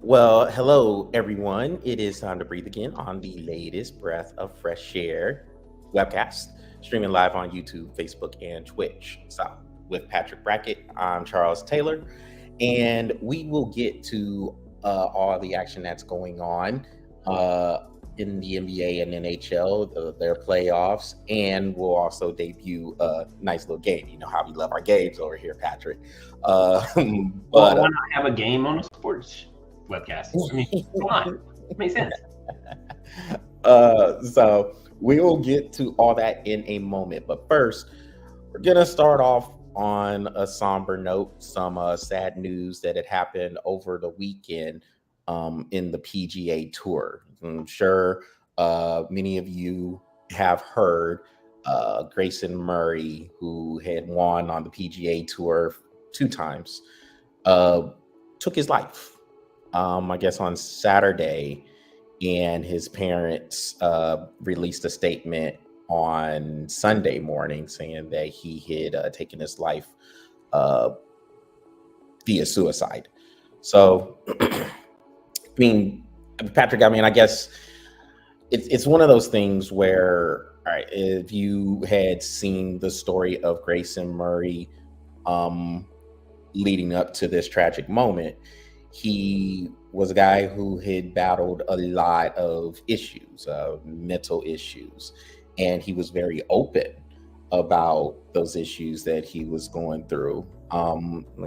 Well, hello everyone. It is time to breathe again on the latest breath of fresh air webcast, streaming live on YouTube, Facebook, and Twitch. So, with Patrick Brackett, I'm Charles Taylor, and we will get to all the action that's going on uh, in the NBA and NHL, their playoffs, and we'll also debut a nice little game. You know how we love our games over here, Patrick. Uh, Well, but why not have a game on a sports webcast? I mean, come on, it makes sense. So we will get to all that in a moment. But first, we're gonna start off on a somber note. Some sad news that had happened over the weekend in the PGA Tour. I'm sure many of you have heard Grayson Murray, who had won on the PGA Tour 2 times, uh, took his life. I guess on Saturday, and his parents released a statement on Sunday morning saying that he had taken his life uh, via suicide. So, I mean, Patrick, I mean, I guess it's one of those things where, all right, if you had seen the story of Grayson Murray um, leading up to this tragic moment, he was a guy who had battled a lot of issues, mental issues, and he was very open about those issues that he was going through.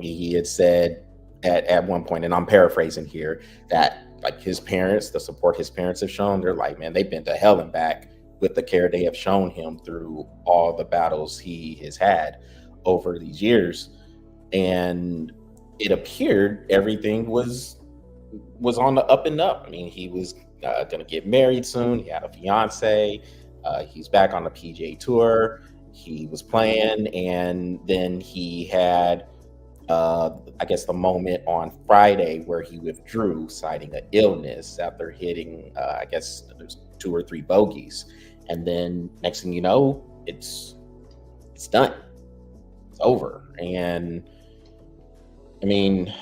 He had said at one point, and I'm paraphrasing here, that like his parents, the support his parents have shown, they're like, man, they've been to hell and back with the care they have shown him through all the battles he has had over these years. And it appeared everything was on the up and up. I mean, he was going to get married soon. He had a fiance. He's back on the PGA Tour. He was playing, and then he had, I guess, the moment on Friday where he withdrew, citing an illness after hitting, I guess, there's 2 or 3 bogeys, and then next thing you know, it's done. It's over, and I mean,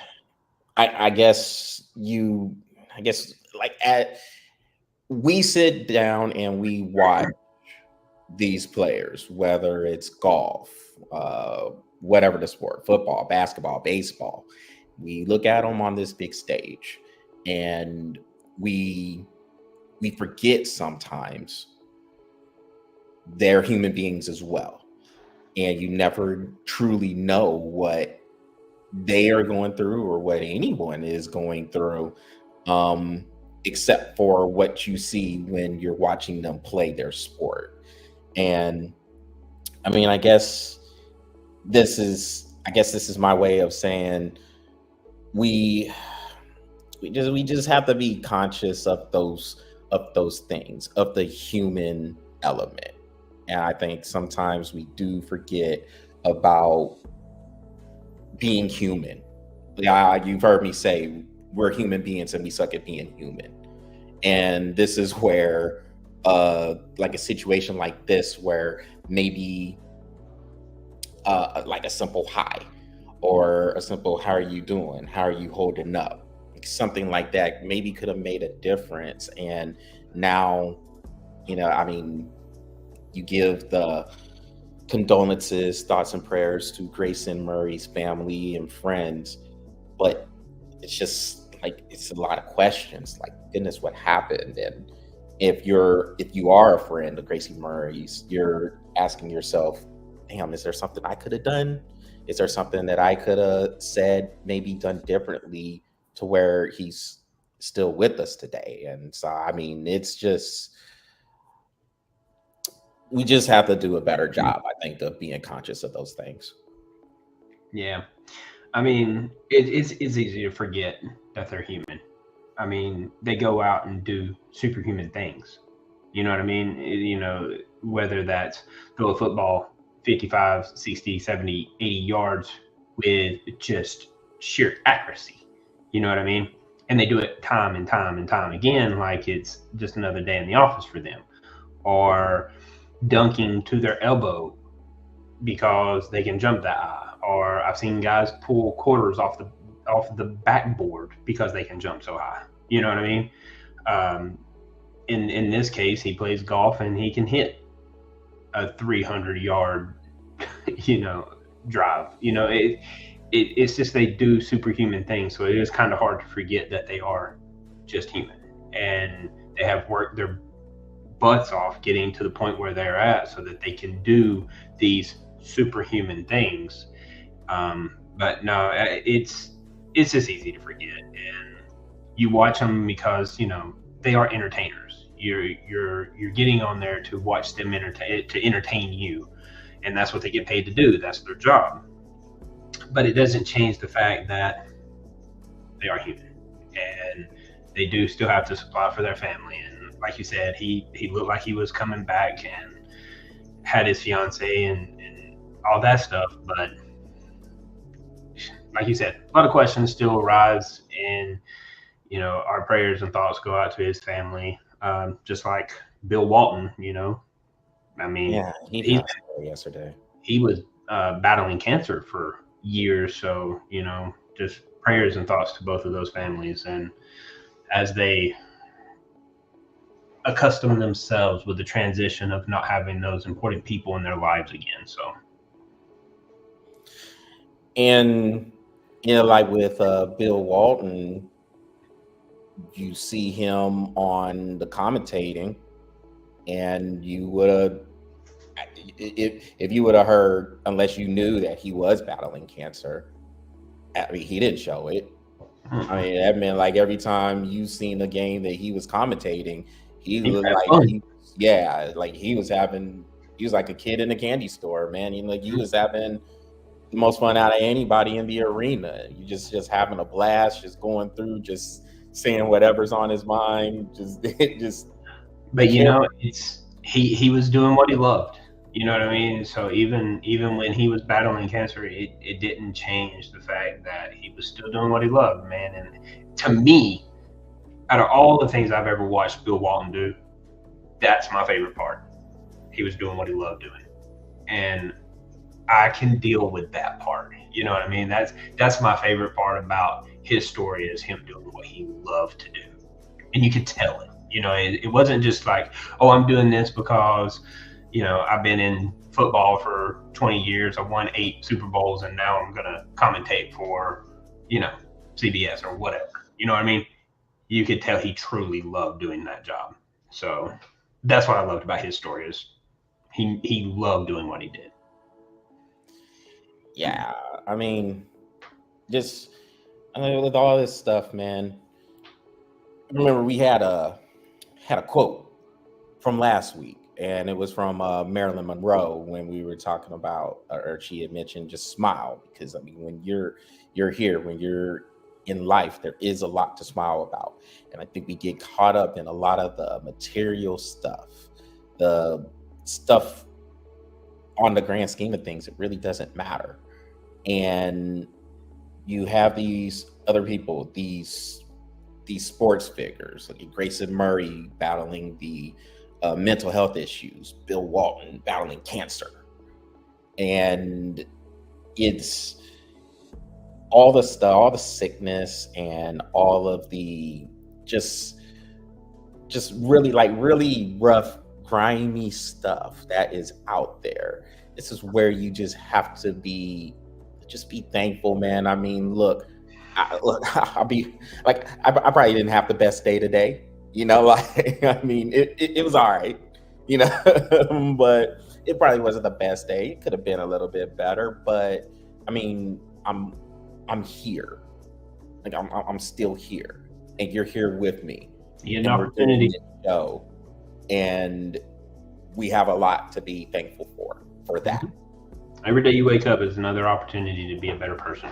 I guess like we sit down and we watch these players, whether it's golf, whatever the sport, football, basketball, baseball. We look at them on this big stage, and we forget sometimes they're human beings as well, and you never truly know what they are going through or what anyone is going through, except for what you see when you're watching them play their sport. And I mean, I guess this is my way of saying we we just have to be conscious of those things, of the human element. And I think sometimes we do forget about being human. Yeah, you've heard me say we're human beings and we suck at being human. And this is where, like a situation like this, where maybe like a simple hi or a simple "How are you doing? How are you holding up?" Something like that maybe could have made a difference. And now, I mean, you give the condolences, thoughts, and prayers to Grayson Murray's family and friends, but it's just like it's a lot of questions. Like, goodness, what happened? And if you are a friend of Grayson Murray's, you're asking yourself, damn, is there something I could have done? Is there something that I could have said, maybe done differently to where he's still with us today? And so, I mean, it's just we just have to do a better job, I think, of being conscious of those things. Yeah, I mean, it's easy to forget that they're human. I mean, they go out and do superhuman things. You know what I mean? Whether that's throw a football 55, 60, 70, 80 yards with just sheer accuracy. You know what I mean? And they do it time and time and time again, like it's just another day in the office for them. Or dunking to their elbow because they can jump that high. Or I've seen guys pull quarters off off the backboard because they can jump so high. You know what I mean? Um, in this case, he plays golf and he can hit a 300-yard, you know, drive. You know, it's just they do superhuman things, so it is kind of hard to forget that they are just human, and they have worked their butts off getting to the point where they're at so that they can do these superhuman things. But no, it's just easy to forget, and you watch them because you know they are entertainers. You're getting on there to watch them entertain you, and that's what they get paid to do. That's their job. But it doesn't change the fact that they are human, and they do still have to supply for their family. And like you said, he looked like he was coming back and had his fiance and all that stuff. But like you said, a lot of questions still arise, and you know our prayers and thoughts go out to his family. Just like Bill Walton, you know, I mean, Yeah, he he's passed away yesterday. he was battling cancer for years, so you know, just prayers and thoughts to both of those families, and as they accustom themselves with the transition of not having those important people in their lives again. So, And you know, like with Bill Walton, you see him on the commentating, and you would have, if you would have heard, unless you knew that he was battling cancer, I mean, he didn't show it. I mean, that meant like every time you seen a game that he was commentating, he he looked had like fun. like he was like a kid in a candy store, man. He was having the most fun out of anybody in the arena. You just having a blast, just going through, just saying whatever's on his mind, just just But you care. know, it's he was doing what he loved. You know what I mean? So even when he was battling cancer, it didn't change the fact that he was still doing what he loved, man. And to me, out of all the things I've ever watched Bill Walton do, that's my favorite part. He was doing what he loved doing, and I can deal with that part. You know what I mean? That's my favorite part about his story is him doing what he loved to do, and you could tell it. You know, it wasn't just like, oh, I'm doing this because, you know, I've been in football for 20 years. I won 8 Super Bowls, and now I'm gonna commentate for, you know, CBS or whatever. You know what I mean? You could tell he truly loved doing that job. So that's what I loved about his story is he loved doing what he did. Yeah, I mean, just I mean, with all this stuff, man. I remember we had a quote from last week, and it was from Marilyn Monroe when we were talking about, or she had mentioned, just smile, because I mean, when you're here, when you're in life, there is a lot to smile about, and I think we get caught up in a lot of the material stuff, the stuff on the grand scheme of things. It really doesn't matter, and you have these other people, these sports figures like Grayson Murray battling the mental health issues, Bill Walton battling cancer, and it's all the stuff, all the sickness, and all of the just really like really rough, grimy stuff that is out there. This is where you just have to be thankful, man. I mean, look, I'll be like, I probably didn't have the best day today, like, I mean, it was all right, but it probably wasn't the best day. It could have been a little bit better, but I mean, I'm here. Like, I'm still here, and you're here with me, You had an and we're doing opportunity. this show, and we have a lot to be thankful for that. Every day you wake up is another opportunity to be a better person.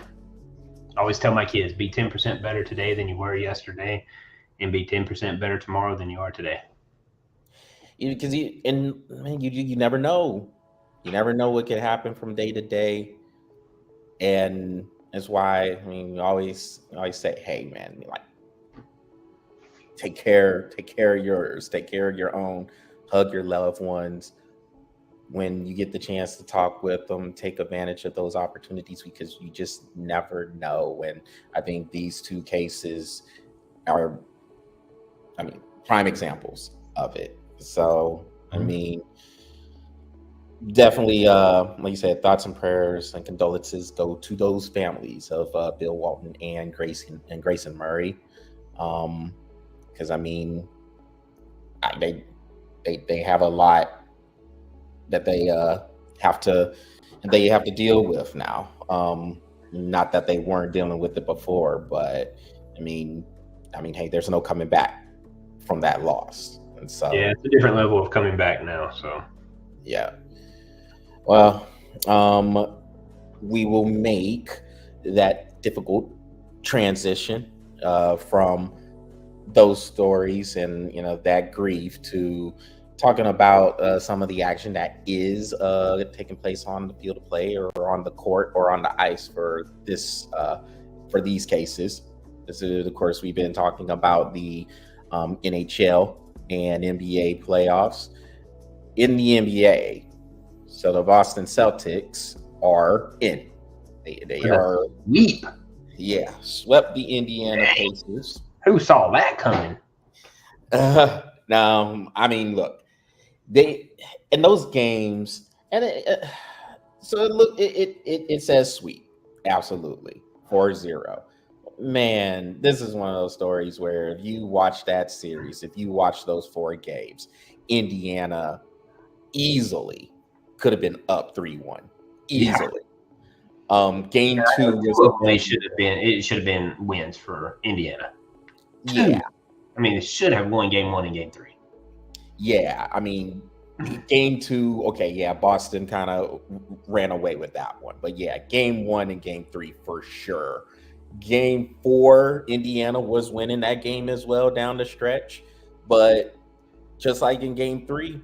I always tell my kids, be 10% better today than you were yesterday, and be 10% better tomorrow than you are today. Because and man, you never know. You never know what could happen from day to day, and that's why, I mean, we always say, hey, man, like, take care of yours, take care of your own, hug your loved ones, when you get the chance to talk with them, take advantage of those opportunities because you just never know. And I think these two cases are, I mean, prime examples of it. So, I mean, definitely, like you said, thoughts and prayers and condolences go to those families of Bill Walton and Grayson Murray, because I mean, they have a lot that they have to deal with now. Not that they weren't dealing with it before, but I mean, hey, there's no coming back from that loss, and so yeah, it's a different level of coming back now. So yeah. Well, we will make that difficult transition from those stories and that grief to talking about some of the action that is taking place on the field of play or on the court or on the ice for these cases. This is, of course, we've been talking about the NHL and NBA playoffs. In the NBA, so the Boston Celtics are in. They are sweep. Yeah, swept the Indiana Pacers. Who saw that coming? Now, I mean, look, they in those games, and it says sweep, absolutely 4-0. Man, this is one of those stories where if you watch that series, if you watch those 4 games, Indiana easily could have been up 3-1 easily. Game 2 was it should have been wins for Indiana. Yeah. I mean, it should have won game 1 and game 3. Yeah, I mean, game 2, okay, yeah, Boston kind of ran away with that one. But yeah, game 1 and game 3 for sure. Game 4, Indiana was winning that game as well down the stretch. But just like in game 3,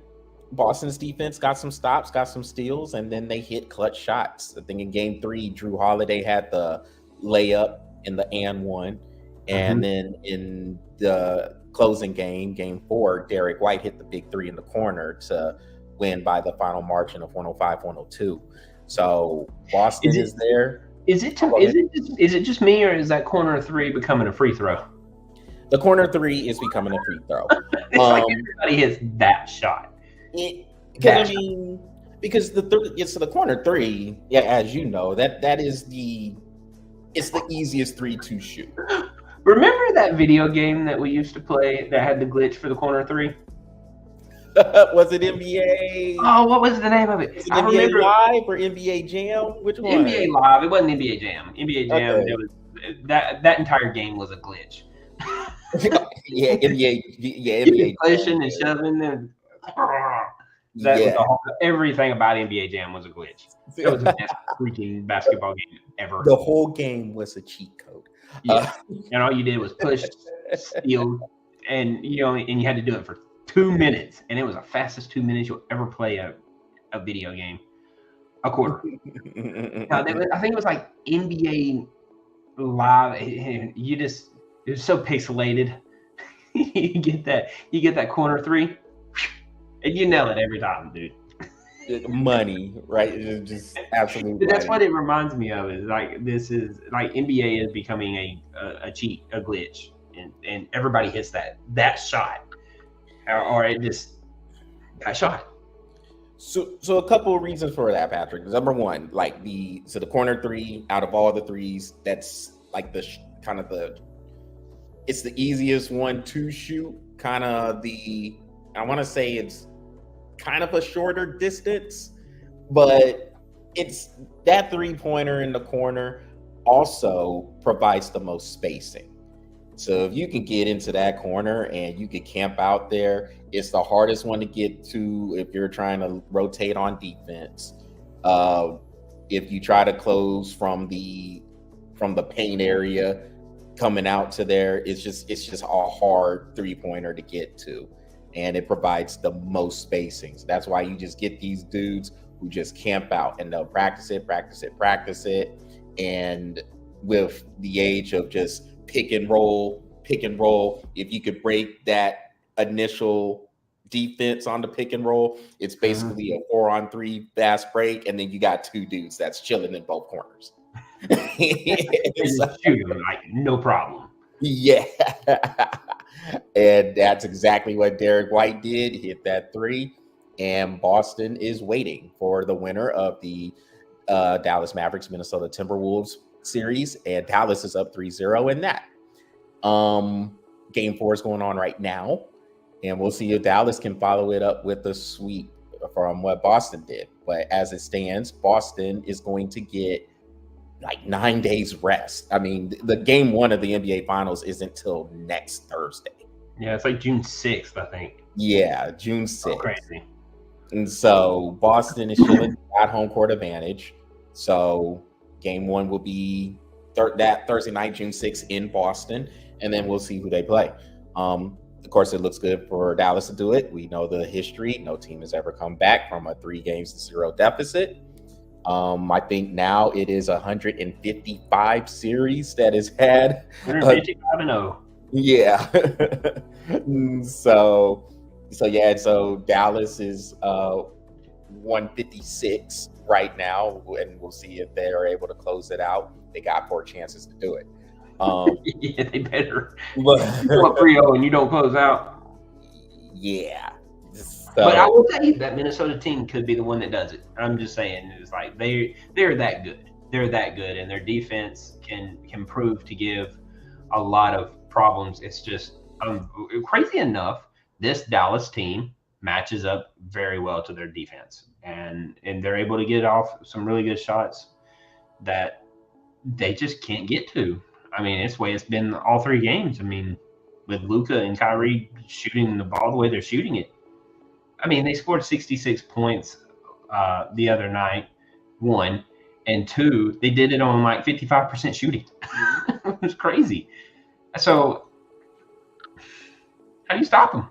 Boston's defense got some stops, got some steals, and then they hit clutch shots. I think in game 3, Drew Holiday had the layup in the and one. And then in the closing game 4, Derek White hit the big 3 in the corner to win by the final margin of 105-102. So Boston is there. Is it just me, or is that corner 3 becoming a free throw? The corner 3 is becoming a free throw. It's like everybody hits that shot. Because the corner 3, yeah, as you know, that is it's the easiest 3 to shoot. Remember that video game that we used to play that had the glitch for the corner 3? Was it NBA? Oh, what was the name of it? Was it NBA Live or NBA Jam? Which one? NBA Live. It wasn't NBA Jam. NBA Jam. Okay. It was that entire game was a glitch. Yeah, NBA. Pushing and shoving and everything about NBA Jam was a glitch. It was the best freaking basketball game ever. The whole game was a cheat code. Yeah, and all you did was push, steal, and you had to do it for 2 minutes, and it was the fastest 2 minutes you'll ever play a video game. A quarter. I think it was like NBA Live. It was so pixelated. you get that corner 3, and you nail it every time, dude. Money, right? It's just absolutely. That's what it reminds me of. Is like this is like NBA is becoming a cheat, a glitch, and everybody hits that shot, or it just that shot. So a couple of reasons for that, Patrick. Number one, like the corner 3 out of all the 3s, that's like it's the easiest one to shoot. Kind of I want to say it's kind of a shorter distance, but it's that 3-pointer in the corner also provides the most spacing. So if you can get into that corner and you can camp out there, it's the hardest one to get to if you're trying to rotate on defense. If you try to close from the paint area coming out to there, it's just a hard 3-pointer to get to. And it provides the most spacing. So that's why you just get these dudes who just camp out and they'll practice it. And with the age of just pick and roll, if you could break that initial defense on the pick and roll. It's basically a 4-on-3 fast break, and then you got two dudes that's chilling in both corners. So, shoot them like no problem. Yeah. And that's exactly what Derek White did. Hit that three. And Boston is waiting for the winner of the Dallas Mavericks Minnesota Timberwolves series. And Dallas is up 3-0 in that. Game 4 is going on right now. And we'll see if Dallas can follow it up with a sweep from what Boston did. But as it stands, Boston is going to get like 9 days rest. I mean, the game 1 of the NBA Finals isn't till next Thursday. Yeah, it's like June 6th, I think. Yeah, June 6th. Oh, crazy. And so Boston is showing at home court advantage. So game 1 will be that Thursday night, June 6th in Boston. And then we'll see who they play. Of course, it looks good for Dallas to do it. We know the history. No team has ever come back from a 3-0 deficit. I think now it is 155 series that has had 155-0. Yeah. so Dallas is 156 right now, and we'll see if they are able to close it out. They got 4 chances to do it. Yeah, they better. But 3-0 and you don't close out. Yeah. So, but I will tell you that Minnesota team could be the one that does it. I'm just saying, it's like they're that good. They're that good, and their defense can prove to give a lot of problems. It's just crazy enough, this Dallas team matches up very well to their defense, and they're able to get off some really good shots that they just can't get to. I mean, it's the way it's been all 3 games. I mean, with Luka and Kyrie shooting the ball the way they're shooting it. I mean, they scored 66 points the other night, 1, and 2, they did it on like 55% shooting. It was crazy. So, how do you stop them?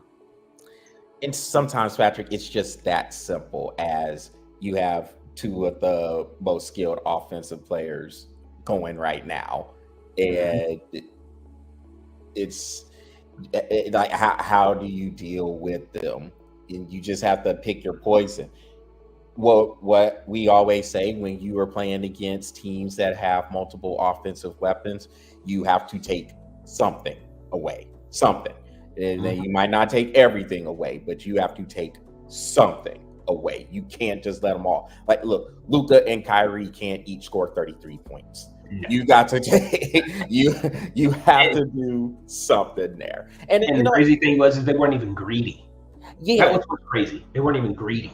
And sometimes, Patrick, it's just that simple as you have 2 of the most skilled offensive players going right now. And it's like, how do you deal with them? And you just have to pick your poison. Well, what we always say when you are playing against teams that have multiple offensive weapons, you have to take something away. Something. And then you might not take everything away, but you have to take something away. You can't just let them all. Like, look, Luka and Kyrie can't each score 33 points. No. You got to take you have to do something there. And the crazy thing was they weren't even greedy. Yeah, that was what's crazy. They weren't even greedy.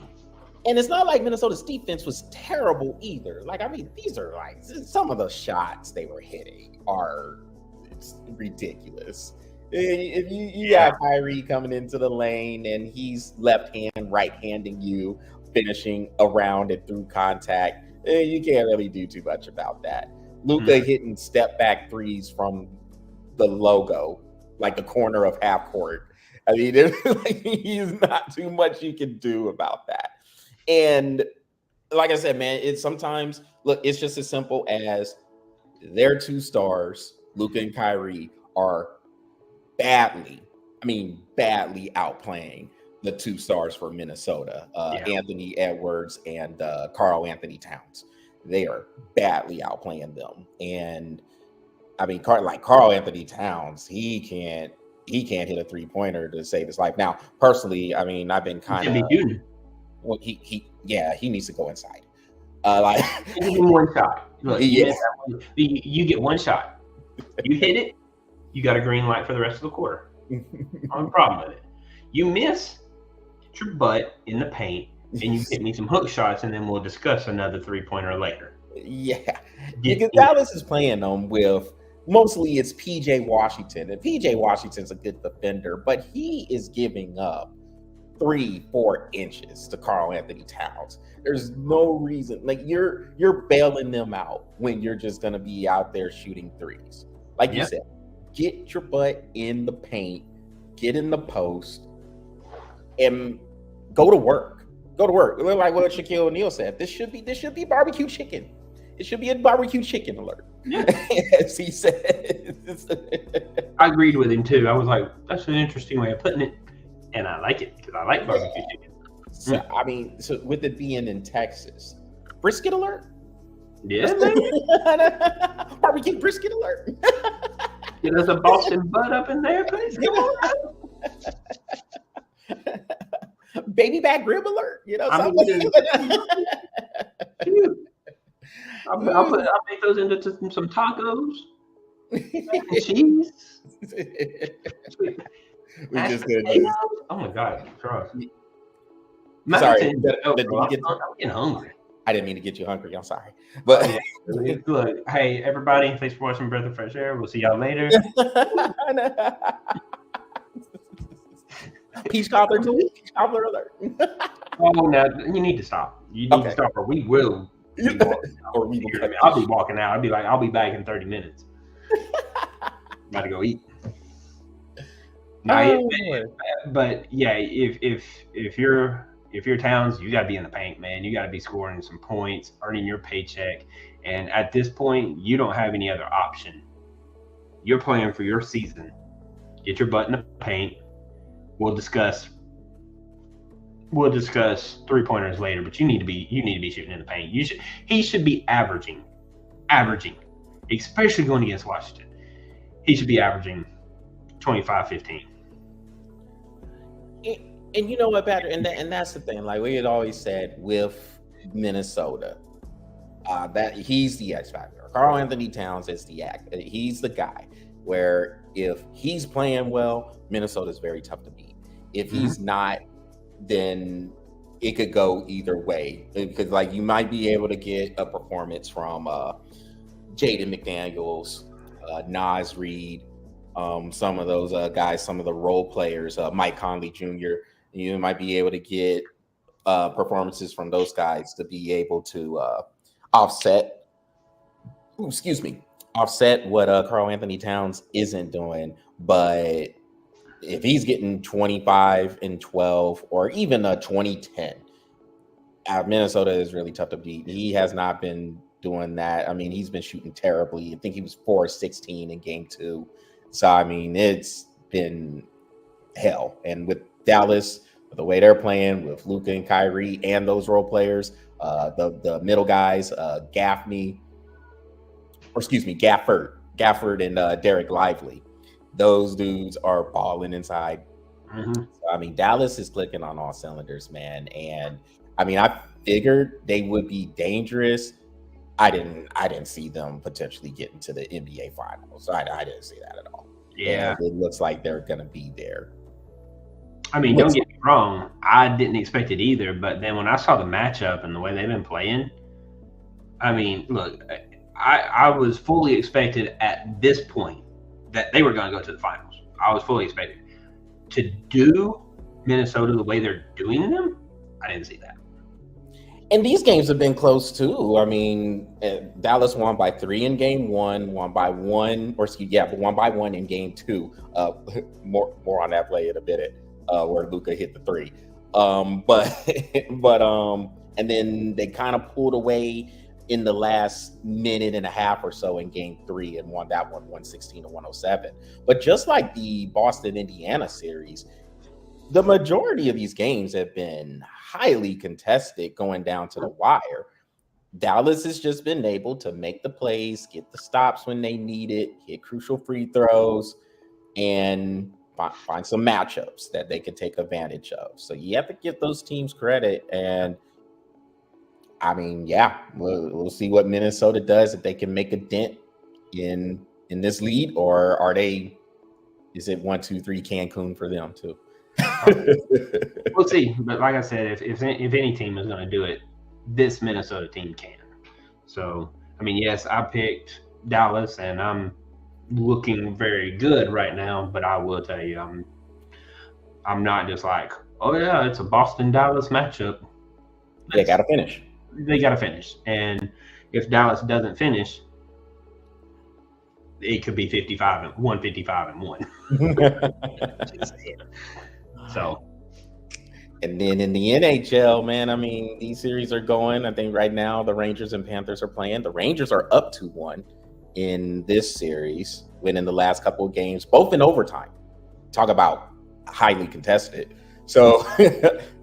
And it's not like Minnesota's defense was terrible either. Like, I mean, these are like some of the shots they were hitting are ridiculous. If you got Kyrie coming into the lane and he's left hand, right handing you, finishing around and through contact, you can't really do too much about that. Luka hitting step back threes from the logo, like the corner of half court. I mean, there's not too much you can do about that. And like I said, man, it's sometimes, look, it's just as simple as their 2 stars, Luka and Kyrie, are badly outplaying the 2 stars for Minnesota, Anthony Edwards and Karl Anthony Towns. They are badly outplaying them. And I mean, Karl Anthony Towns, he can't hit a 3-pointer to save his life. Now, personally, I mean, I've been kind of, well, he needs to go inside. Give him 1 shot. Look, you get 1 shot. You hit it, you got a green light for the rest of the quarter. No problem with it. You miss, get your butt in the paint, and you hit me some hook shots, and then we'll discuss another 3-pointer later. Yeah, because Dallas is playing them with mostly it's PJ Washington, and PJ Washington's a good defender, but he is giving up 3-4 inches to Karl Anthony Towns. There's no reason, like you're bailing them out when you're just gonna be out there shooting threes. Like you said, get your butt in the paint, get in the post, and go to work. Go to work. Like what Shaquille O'Neal said. This should be barbecue chicken. It should be a barbecue chicken alert. As he said. I agreed with him too. I was like, that's an interesting way of putting it. and I like it because I like barbecue chicken. So, I mean, so with it being in Texas, brisket alert. Yeah, man. Barbecue brisket alert. Get us a Boston butt up in there, please. Come on. Baby back rib alert. You know, I something. Shoot. I'll make those into some tacos. And cheese. We just did this. Oh my God, gross. Sorry, I'm getting hungry. I didn't mean to get you hungry. I'm sorry. But look, hey everybody, thanks for watching Breath of Fresh Air. We'll see y'all later. Peach cobbler too. Peach cobbler alert. Oh, now you need to stop. You need to stop, or we will. Or we will. I'll be walking out. I'll be back in 30 minutes. About to go eat. But yeah, if you're Towns, you got to be in the paint, man. You got to be scoring some points, earning your paycheck, and at this point, you don't have any other option. You're playing for your season. Get your butt in the paint. We'll discuss 3-pointers later, but you need to be shooting in the paint. He should be averaging, especially going against Washington. He should be averaging 25-15. And you know what, Patrick, and that's the thing. Like we had always said with Minnesota, that he's the X factor. Karl Anthony Towns is he's the guy where if he's playing well, Minnesota's very tough to beat. If he's not, then it could go either way, because like you might be able to get a performance from Jaden McDaniels, Naz Reid, some of those guys, some of the role players, Mike Conley Jr. You might be able to get performances from those guys to be able to offset what Karl Anthony Towns isn't doing. But if he's getting 25 and 12 or even a 20-10, Minnesota is really tough to beat. He has not been doing that. I mean, he's been shooting terribly. I think he was 4-16 in game 2. So, I mean, it's been hell. And with Dallas, the way they're playing with Luka and Kyrie and those role players, the middle guys, Gafford and Derek Lively, those dudes are balling inside. So, I mean, Dallas is clicking on all cylinders, man. And I mean, I figured they would be dangerous. I didn't see them potentially getting to the NBA Finals. I didn't see that at all. Yeah, and it looks like they're going to be there. I mean, don't get me wrong. I didn't expect it either. But then when I saw the matchup and the way they've been playing, I mean, look, I was fully expected at this point that they were going to go to the finals. I was fully expected to do Minnesota the way they're doing them. I didn't see that. And these games have been close too. I mean, Dallas won by 3 in game 1, won by 1 in game 2. More on that play in a minute, where Luka hit the 3. And then they kind of pulled away in the last minute and a half or so in game 3 and won that one 116-107. But just like the Boston Indiana series, the majority of these games have been highly contested going down to the wire. Dallas has just been able to make the plays, get the stops when they need it, hit crucial free throws, and find some matchups that they can take advantage of. So you have to give those teams credit. And I mean, yeah, we'll see what Minnesota does, if they can make a dent in this lead, or is it 1, 2, 3 Cancun for them too? We'll see. But like I said, if any team is going to do it, this Minnesota team can. So, I mean, yes, I picked Dallas, and I'm looking very good right now. But I will tell you, I'm not just like, oh yeah, it's a Boston-Dallas matchup. They got to finish. They got to finish. And if Dallas doesn't finish, it could be 155-1. So, and then in the NHL, man, I mean, these series are going. I think right now the Rangers and Panthers are playing. The Rangers are up 2-1 in this series, winning the last couple of games, both in overtime. Talk about highly contested. So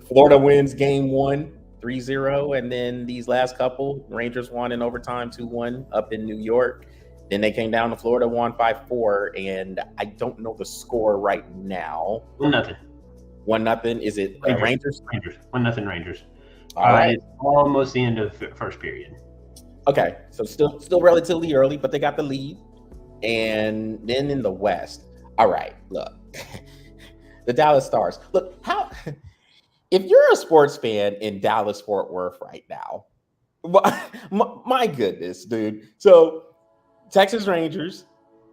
Florida wins game 1, 3-0, and then these last couple, Rangers won in overtime 2-1 up in New York. Then they came down to Florida, won 5-4, and I don't know the score right now. 1-0. 1-0. Is it Rangers? Rangers. 1-0 Rangers. All right. It's almost the end of the first period. Okay, so still relatively early, but they got the lead. And then in the West, all right, look, the Dallas Stars. Look, if you're a sports fan in Dallas Fort Worth right now, my goodness, dude. So Texas Rangers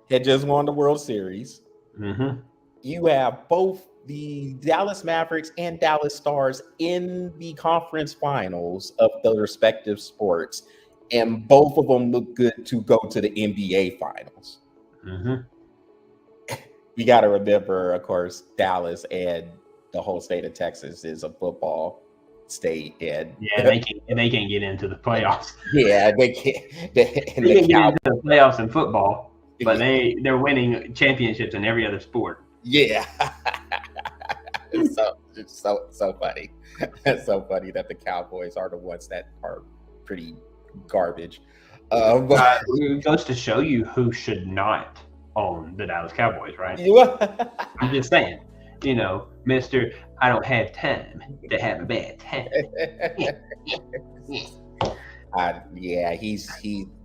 had just won the World Series. Mm-hmm. You have both the Dallas Mavericks and Dallas Stars in the conference finals of the respective sports, and both of them look good to go to the NBA finals. Mm-hmm. You got to remember, of course, Dallas and the whole state of Texas is a football state, and they can't get into the playoffs. Yeah, they can't. They can get into the playoffs in football, but they're winning championships in every other sport. Yeah. It's so funny. It's so funny that the Cowboys are the ones that are pretty garbage. It goes to show you who should not own the Dallas Cowboys, right? I'm just saying, Mr. I don't have time to have a bad time.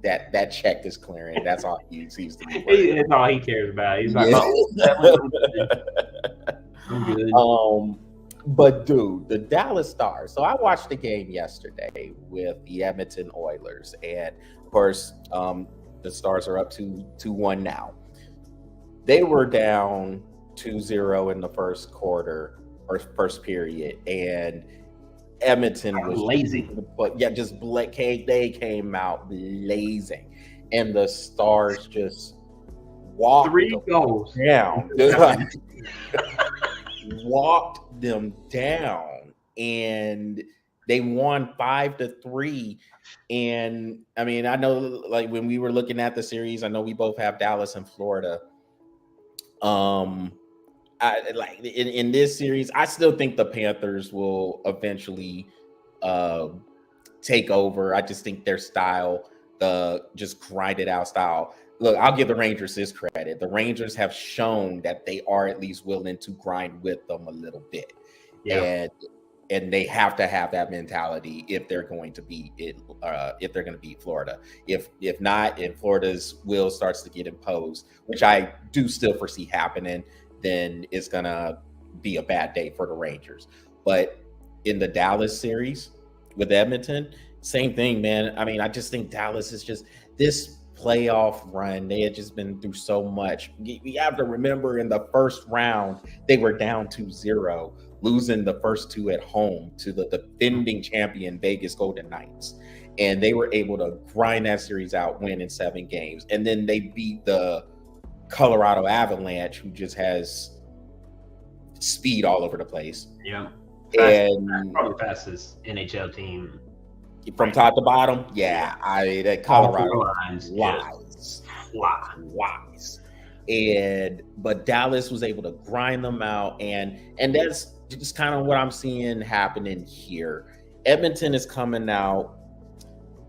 That check is clearing. That's all he seems to be. That's all he cares about. He's like, I'm good. But dude, the Dallas Stars. So I watched the game yesterday with the Edmonton Oilers, and of course, the Stars are up 2-1 now. They were down 2-0 in the first quarter or first period, and Edmonton was lazy. But yeah, they came out blazing, and the Stars just walked 3 goals down. Walked them down, and they won 5-3. And I mean, I know, like, when we were looking at the series, I know we both have Dallas and Florida. I like in this series, I still think the Panthers will eventually take over. I just think their style, the just grinded out style. Look, I'll give the Rangers this credit. The Rangers have shown that they are at least willing to grind with them a little bit. Yeah. And they have to have that mentality if they're going to beat it, if they're going to beat Florida. If not, and Florida's will starts to get imposed, which I do still foresee happening, then it's going to be a bad day for the Rangers. But in the Dallas series with Edmonton, same thing, man. I mean, I just think Dallas is just this playoff run. They had just been through so much. You have to remember, in the first round, they were down 2-0, losing the first 2 at home to the defending champion Vegas Golden Knights. And they were able to grind that series out, win in 7 games. And then they beat the Colorado Avalanche, who just has speed all over the place. Yeah. And probably the fastest NHL team from top to bottom. Yeah. That Colorado lines flies. But Dallas was able to grind them out, and that's just kind of what I'm seeing happening here. Edmonton is coming out.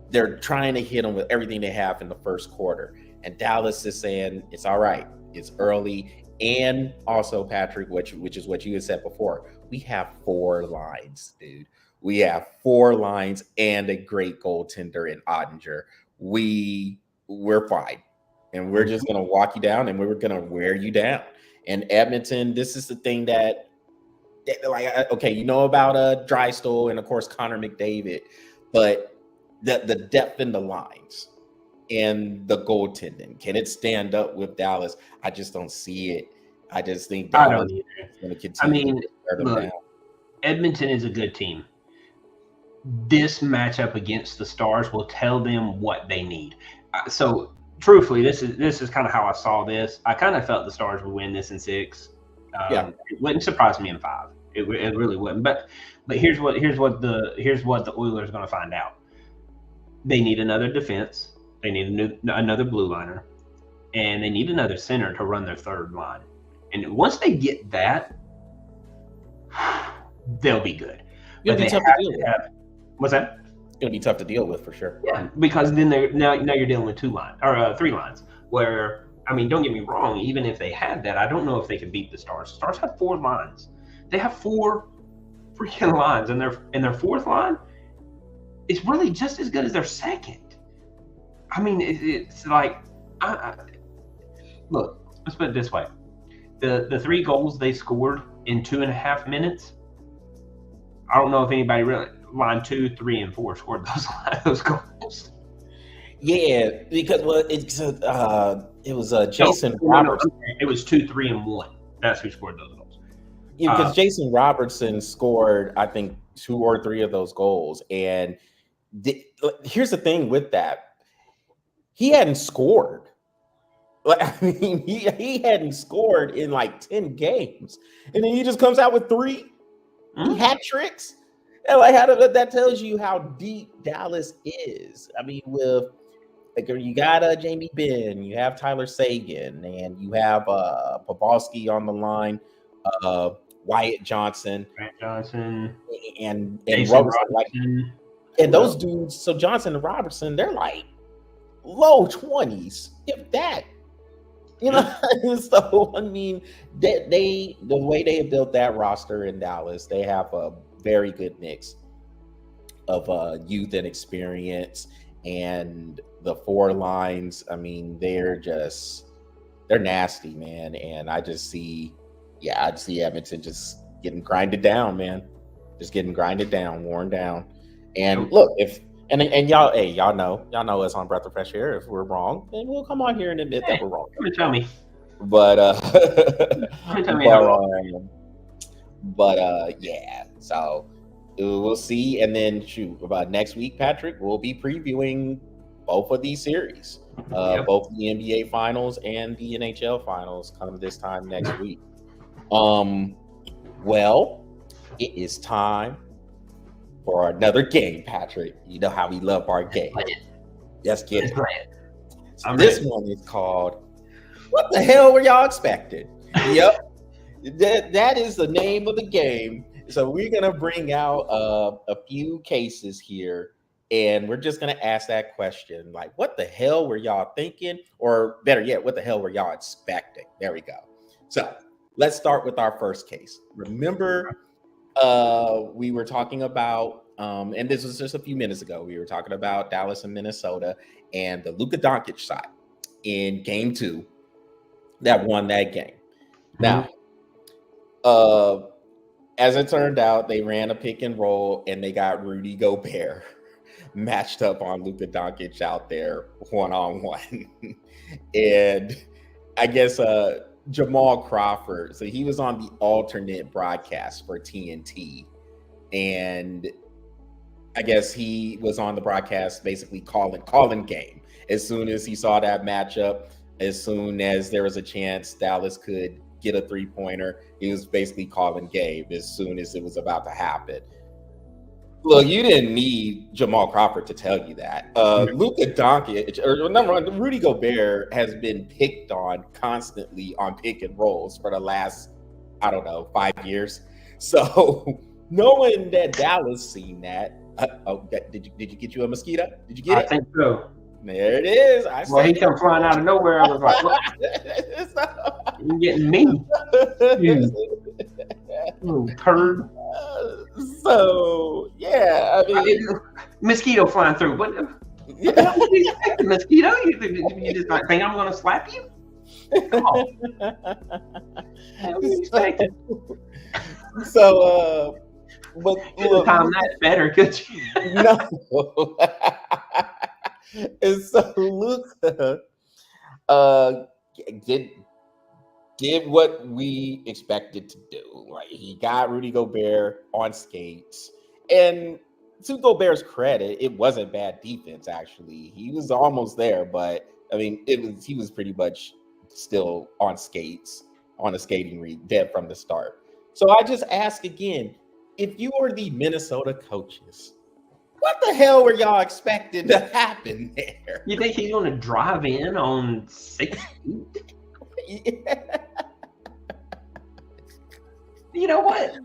They're trying to hit them with everything they have in the first quarter. And Dallas is saying, it's all right. It's early. And also, Patrick, which is what you had said before, we have 4 lines, dude. We have 4 lines and a great goaltender in Ottinger. We're fine. And we're just going to walk you down, and we're going to wear you down. And Edmonton, this is the thing that, like, okay, you know about Drysdale and, of course, Connor McDavid, but the depth in the lines and the goaltending, can it stand up with Dallas? I just don't see it. I just think Dallas is going to continue to wear them down. Edmonton is a good team. This matchup against the Stars will tell them what they need. So, truthfully, this is kind of how I saw this. I kind of felt the Stars would win this in 6. It wouldn't surprise me in 5. It really wouldn't. But here's what the Oilers are going to find out. They need another defense. They need another blue liner, and they need another center to run their third line. And once they get that, they'll be good. It'll But be they tough have to deal to with. have. What's that? It's gonna be tough to deal with for sure. Yeah, because then now you're dealing with 2 lines or 3 lines. Where I mean, don't get me wrong. Even if they had that, I don't know if they could beat the Stars. Stars have 4 lines. They have 4 freaking lines, and their fourth line is really just as good as their second. I mean, it's like, look. Let's put it this way: the 3 goals they scored in 2.5 minutes. I don't know if anybody really line 2, 3, and 4 scored those goals. Yeah, because it was Jason Robertson. It was 2, 3, and 1. That's who scored those goals. Yeah, because Jason Robertson scored, I think, 2 or 3 of those goals. And here's the thing with that: he hadn't scored. Like, I mean, he hadn't scored in like 10 games, and then he just comes out with 3 hat tricks. And like, that tells you how deep Dallas is. I mean, with like you got Jamie Benn, you have Tyler Seguin, and you have Pavelski on the line, Wyatt Johnson, and Robertson, like, and those dudes. So Johnson and Robertson, they're like low 20s, if that. You know, so I mean, the way they have built that roster in Dallas, they have a very good mix of youth and experience, and the 4 lines. I mean, they're nasty, man. And I just see Edmonton just getting grinded down, man. Just getting grinded down, worn down. And look, And y'all know us on Breath of Fresh Air. If we're wrong, then we'll come on here and admit that we're wrong. Tell me. But tell me yeah. So we'll see, and then about next week, Patrick, we'll be previewing both of these series, both the NBA Finals and the NHL Finals, come this time next week. Well, it is time for another game, Patrick. You know how we love our game. Let's get it. So this one is called "What the hell were y'all expecting?" Yep, that is the name of the game. So we're gonna bring out a few cases here, and we're just gonna ask that question, like, "What the hell were y'all thinking?" Or better yet, "What the hell were y'all expecting?" There we go. So let's start with our first case. Remember, we were talking about, and this was just a few minutes ago, we were talking about Dallas and Minnesota and the Luka Doncic side in game 2 that won that game. Now, as it turned out, they ran a pick and roll and they got Rudy Gobert matched up on Luka Doncic out there one-on-one. And I guess Jamal Crawford, so he was on the alternate broadcast for TNT, and I guess he was on the broadcast basically calling game. As soon as he saw that matchup, as soon as there was a chance Dallas could get a 3-pointer, he was basically calling game as soon as it was about to happen. Look, you didn't need Jamal Crawford to tell you that. Luka Doncic, or number one, Rudy Gobert has been picked on constantly on pick and rolls for the last, 5 years. So knowing that Dallas seen that, did you get you a mosquito? Did you get it? I think so. There it is. He come flying out of nowhere. I was like, what? You're getting me. You turd. So yeah, I mean, mosquito flying through. What? Yeah, you expect the mosquito? You just like think I'm gonna slap you? Come on. What do you expect? So, but look, time that's better, could you? No. And so Luka did what we expected to do. Like, he got Rudy Gobert on skates, and to Gobert's credit, it wasn't bad defense. Actually, he was almost there, but I mean, he was pretty much still on skates, on a skating rink, dead from the start. So I just ask again, if you were the Minnesota coaches, what the hell were y'all expecting to happen there? You think he's going to drive in on 6 feet? Yeah. You know what?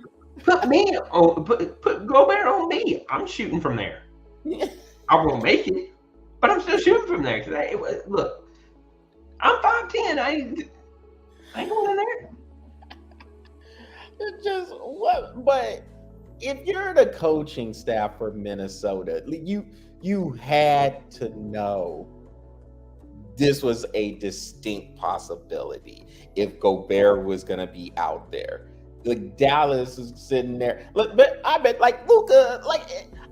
Put Gobert on me. I'm shooting from there. I won't make it, but I'm still shooting from there. Look, I'm 5'10". I ain't going in there. Just what? But if you're the coaching staff for Minnesota, you had to know this was a distinct possibility if Gobert was going to be out there. Like Dallas is sitting there. Look, but I bet like Luka,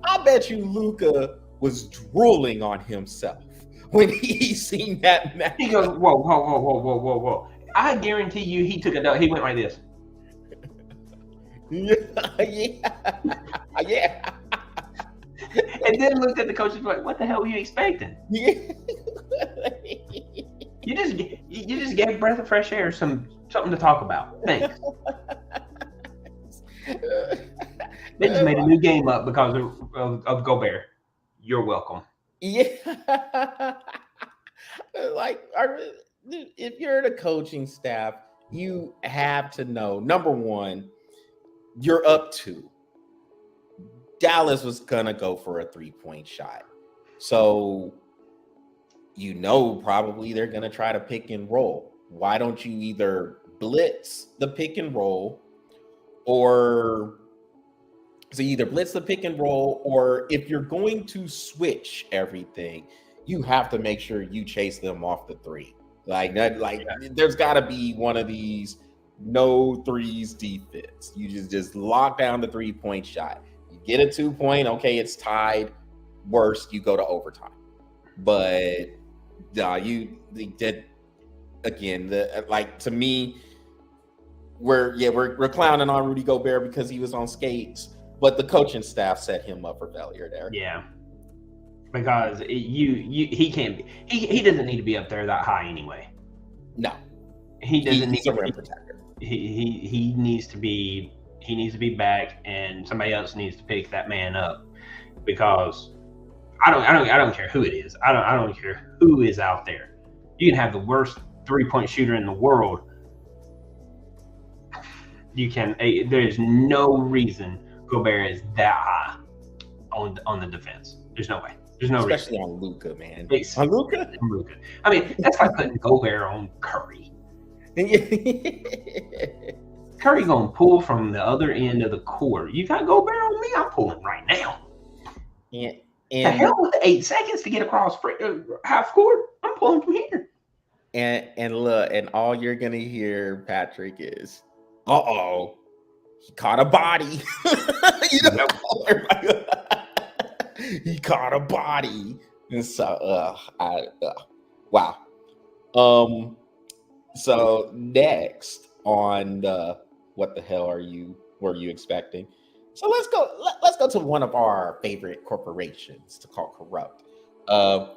I bet you Luka was drooling on himself when he seen that match. He goes, whoa. I guarantee you he took a dog. He went like this. Yeah. And then looked at the coaches like, what the hell were you expecting? Yeah. You just gave a breath of fresh air something to talk about. Thanks. They just made a new game up because of Gobert. You're welcome. Yeah. If you're the coaching staff, you have to know, number one, you're up 2. Dallas was gonna go for a 3-point shot. So probably they're gonna try to pick and roll. Why don't you either blitz the pick and roll, or if you're going to switch everything, you have to make sure you chase them off the 3. There's gotta be one of these no threes defense. You just lock down the 3-point shot. You get a 2-point, okay, it's tied. Worst, you go to overtime. But to me, we're clowning on Rudy Gobert because he was on skates, but the coaching staff set him up for failure there. Yeah, because he can't be. He doesn't need to be up there that high anyway. No, he doesn't need a rim protector. He needs to be back, and somebody else needs to pick that man up, because I don't care who it is. I don't care who is out there. You can have the worst 3-point shooter in the world. There's no reason Gobert is that high on the defense. There's no way. There's no Especially reason. On Luka, man. On Luka. I mean, that's like putting Gobert on Curry. Curry gonna pull from the other end of the court. You got Gobert on me, I'm pulling right now. And the hell with the 8 seconds to get across half court, I'm pulling from here. And look, and all you're gonna hear, Patrick, is, uh-oh, he caught a body. He caught a body. And so wow. So next on what the hell were you expecting? So let's go to one of our favorite corporations to call corrupt.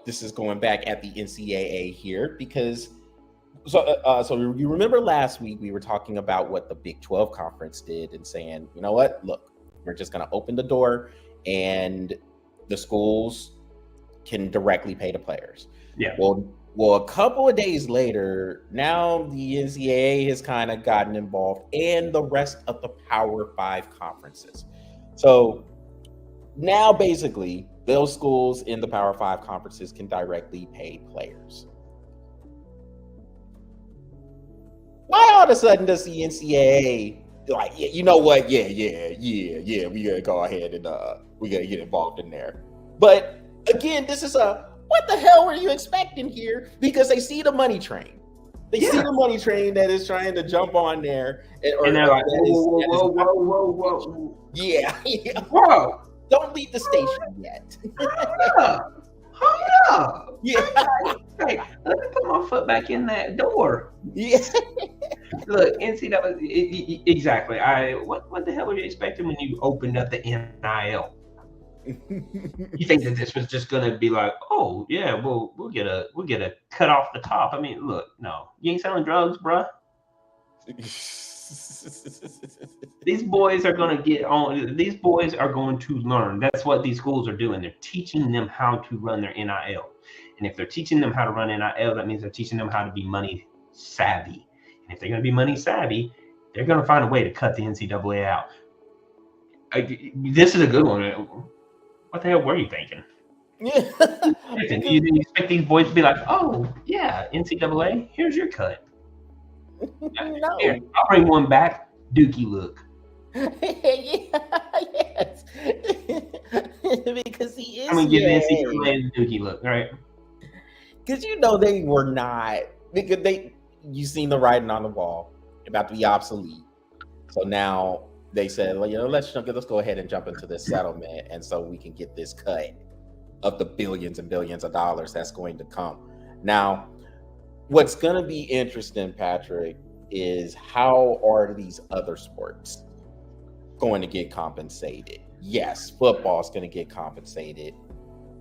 This is going back at the NCAA here because so you remember last week we were talking about what the Big 12 conference did and saying, you know what, look, we're just going to open the door and the schools can directly pay the players. Yeah. Well, a couple of days later, now the NCAA has kind of gotten involved, and the rest of the Power 5 conferences. So now basically those schools in the Power 5 conferences can directly pay players. Why all of a sudden does the NCAA like, yeah, you know what? Yeah, we gotta go ahead and we gotta get involved in there. But again, this is what the hell were you expecting here? Because they see the money train. They see the money train that is trying to jump on there. And they're like, whoa. Yeah. Whoa. Don't leave the station yet. Hold up. Yeah. Hey, let me put my foot back in that door. Yeah. Look, NCAA, exactly. What the hell were you expecting when you opened up the NIL? You think that this was just gonna be like, oh yeah, we'll get a cut off the top? I mean, look, no, you ain't selling drugs, bruh. These boys are gonna get on. These boys are going to learn. That's what these schools are doing. They're teaching them how to run their NIL, and if they're teaching them how to run NIL, that means they're teaching them how to be money savvy. And if they're gonna be money savvy, they're gonna find a way to cut the NCAA out. This is a good one. What the hell were you thinking? Yeah. You didn't expect these boys to be like, oh, yeah, NCAA, here's your cut. No. Here, I'll bring one back. Dookie look. Yes. Because he is. I'm going to give the NCAA a Dookie look, right? Because they were not. Because you seen the writing on the wall about to be obsolete. So now they said, well, let's go ahead and jump into this settlement, and so we can get this cut of the billions and billions of dollars that's going to come. Now, what's going to be interesting, Patrick, is how are these other sports going to get compensated? Yes, football is going to get compensated.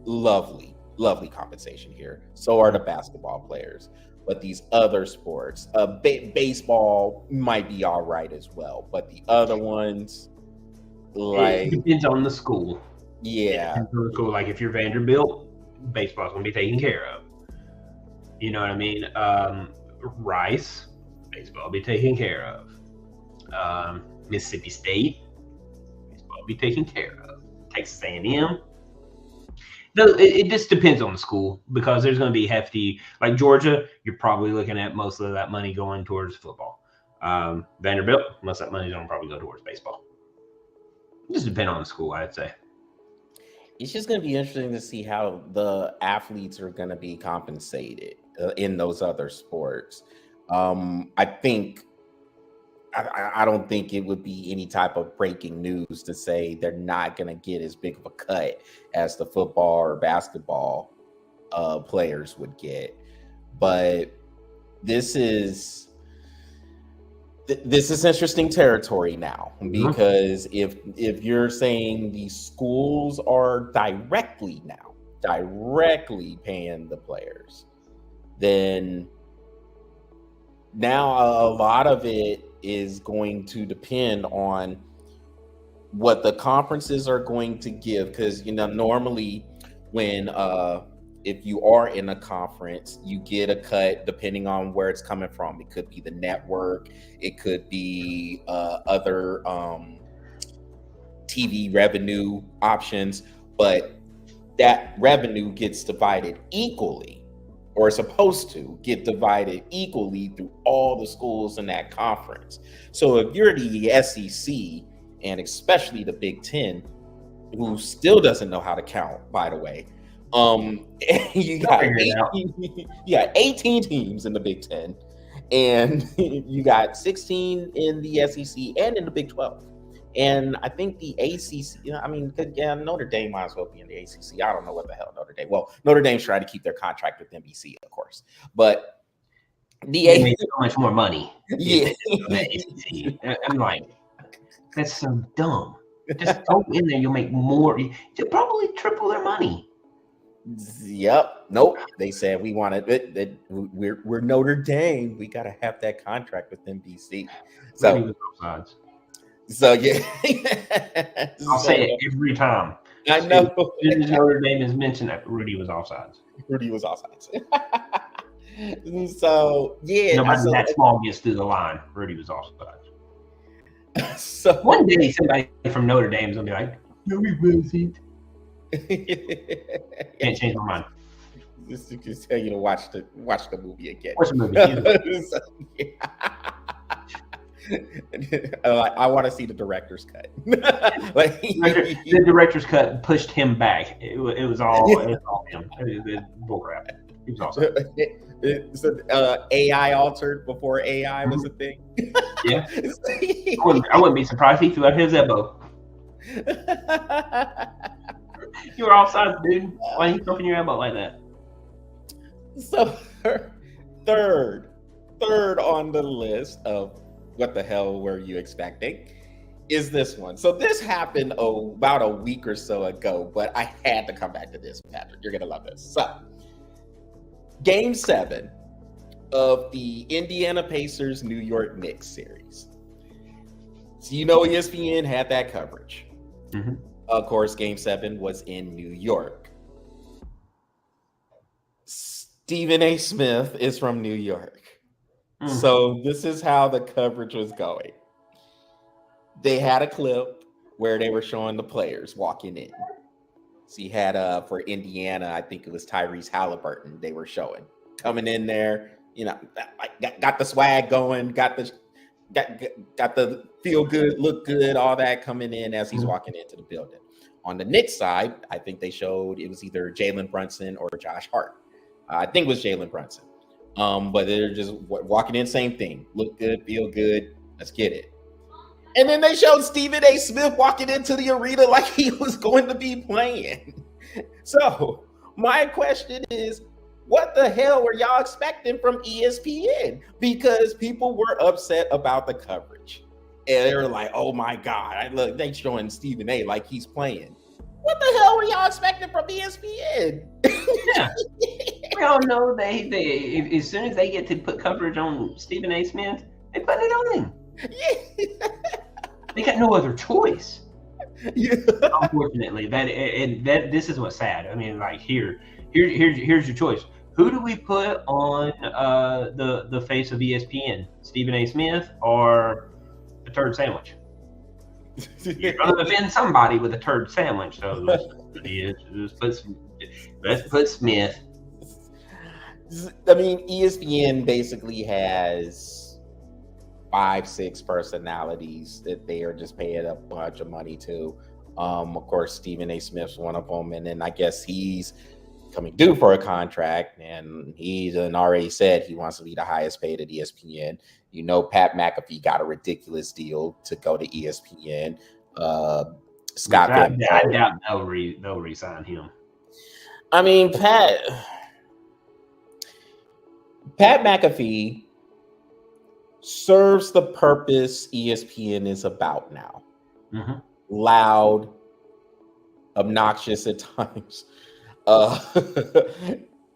Lovely compensation here. So are the basketball players. But these other sports, baseball might be all right as well. But the other ones, it depends on the school. Yeah. Cool. Like if you're Vanderbilt, baseball's going to be taken care of. You know what I mean? Rice, baseball will be taken care of. Mississippi State, baseball will be taken care of. Texas A&M. It just depends on the school because there's going to be hefty, like Georgia, you're probably looking at most of that money going towards football. Vanderbilt, most of that money is going to probably go towards baseball. It just depends on the school, I'd say. It's just going to be interesting to see how the athletes are going to be compensated in those other sports. I don't think it would be any type of breaking news to say they're not going to get as big of a cut as the football or basketball players would get. But this is interesting territory now, because if you're saying the schools are directly paying the players, then now a lot of it is going to depend on what the conferences are going to give, because normally when if you are in a conference, you get a cut depending on where it's coming from. It could be the network, it could be other TV revenue options, but that revenue gets divided equally, or is supposed to get divided equally through all the schools in that conference. So if you're the SEC, and especially the Big Ten, who still doesn't know how to count, by the way, you got 18 teams in the Big Ten, and you got 16 in the SEC and in the Big 12. And I think the ACC, Notre Dame might as well be in the ACC. I don't know what the hell Notre Dame. Well, Notre Dame's trying to keep their contract with NBC, of course. But they make so much more money. Yeah. The ACC. I'm like, that's so dumb. Just go in there, you'll make more. You'll probably triple their money. Yep. Nope. They said we wanted it. We're Notre Dame. We got to have that contract with NBC. So yeah, I'll say it every time. I know. Notre Dame is mentioned that Rudy was offsides. So yeah, nobody that small gets through the line. Rudy was offsides. So one day somebody from Notre Dame is gonna be like, "No, he wasn't." Can't change my mind. Just tell you to watch the movie again. Watch the movie. So, yeah. I want to see the director's cut. The director's cut pushed him back. It was all him. It was bullcrap. He was awesome. So, AI altered before AI was a thing. Yeah, I wouldn't be surprised if he threw out his elbow. You were offside, dude. Why are you throwing your elbow like that? So third on the list of what the hell were you expecting is this one. So this happened about a week or so ago, but I had to come back to this, Patrick. You're gonna love this. So Game 7 of the Indiana Pacers New York Knicks series. So ESPN had that coverage. Mm-hmm. Of course, Game 7 was in New York. Stephen A. Smith is from New York. Mm-hmm. So this is how the coverage was going. They had a clip where they were showing the players walking in. So you had for Indiana, I think it was Tyrese Halliburton. They were showing coming in there, got the swag going, got the feel good, look good, all that coming in as he's walking into the building. On the Knicks side, I think they showed it was either Jalen Brunson or Josh Hart. I think it was Jalen Brunson. But they're just walking in, same thing. Look good, feel good. Let's get it. And then they showed Stephen A. Smith walking into the arena like he was going to be playing. So my question is, what the hell were y'all expecting from ESPN? Because people were upset about the coverage. And they were like, oh my God, look, they showing Stephen A. like he's playing. What the hell were y'all expecting from ESPN? Yeah. We all know they as soon as they get to put coverage on Stephen A. Smith, they put it on him. Yeah. They got no other choice. Yeah. Unfortunately, that this is what's sad. I mean, like here's your choice. Who do we put on the face of ESPN? Stephen A. Smith or the turd sandwich? You're gonna offend somebody with a turd sandwich. So let's put Smith. I mean, ESPN basically has 5-6 personalities that they are just paying a bunch of money to. Of course, Stephen A. Smith's one of them, and then I guess he's coming due for a contract, and he's already said he wants to be the highest paid at ESPN. Pat McAfee got a ridiculous deal to go to ESPN. Scott Van Pelt, I doubt they'll re-sign him. I mean, Pat McAfee serves the purpose ESPN is about now. Mm-hmm. Loud, obnoxious at times.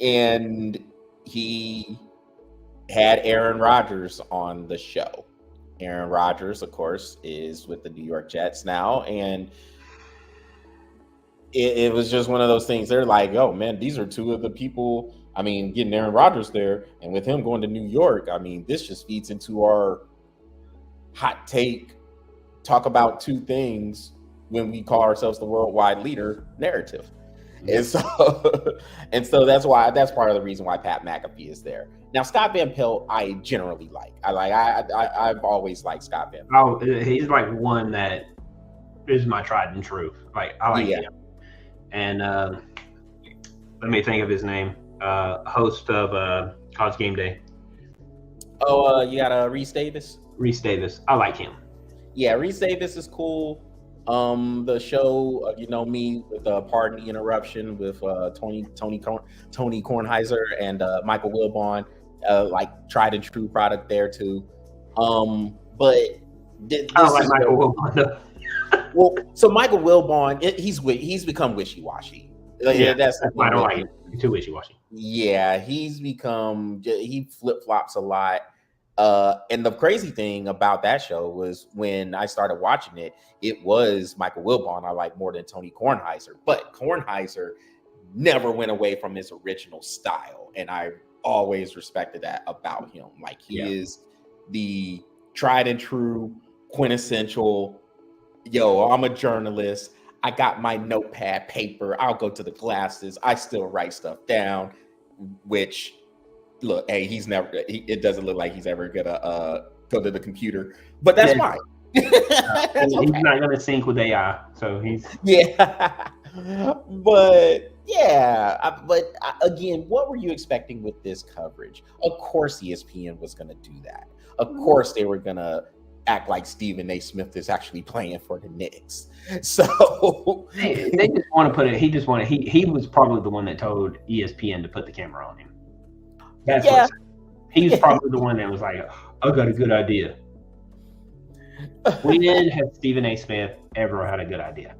And he had Aaron Rodgers on the show. Aaron Rodgers, of course, is with the New York Jets now. And it was just one of those things. They're like, oh, man, these are two of the people. I mean, getting Aaron Rodgers there and with him going to New York, I mean, this just feeds into our hot take, talk about two things when we call ourselves the worldwide leader narrative. And so that's part of the reason why Pat McAfee is there. Now, Scott Van Pelt, I generally like. I've always liked Scott Van Pelt. Oh, he's like one that is my tried and true. Like I like him. And let me think of his name. Host of College Game Day. Oh, you got Reese Davis. Reese Davis, I like him. Yeah, Reese Davis is cool. The show, me with Pardon the Interruption with Tony Kornheiser and Michael Wilbon, like tried and true product there too. But I don't like Michael Wilbon. Well, so Michael Wilbon, he's become wishy-washy. That's I don't like it. He's too wishy-washy. Yeah, he flip-flops a lot. And the crazy thing about that show was when I started watching it, it was Michael Wilbon I like more than Tony Kornheiser. But Kornheiser never went away from his original style. And I always respected that about him. Like he is the tried and true, quintessential, I'm a journalist. I got my notepad paper. I'll go to the classes. I still write stuff down, which look, hey, it doesn't look like he's ever gonna go to the computer, but that's fine. He's not gonna sync with AI, so he's but again, what were you expecting with this coverage? Of course ESPN was gonna do that. Of course they were gonna act like Stephen A. Smith is actually playing for the Knicks. So they just want to put it. He was probably the one that told ESPN to put the camera on him. That's what he was probably the one that was like, I got a good idea. When has Stephen A. Smith ever had a good idea?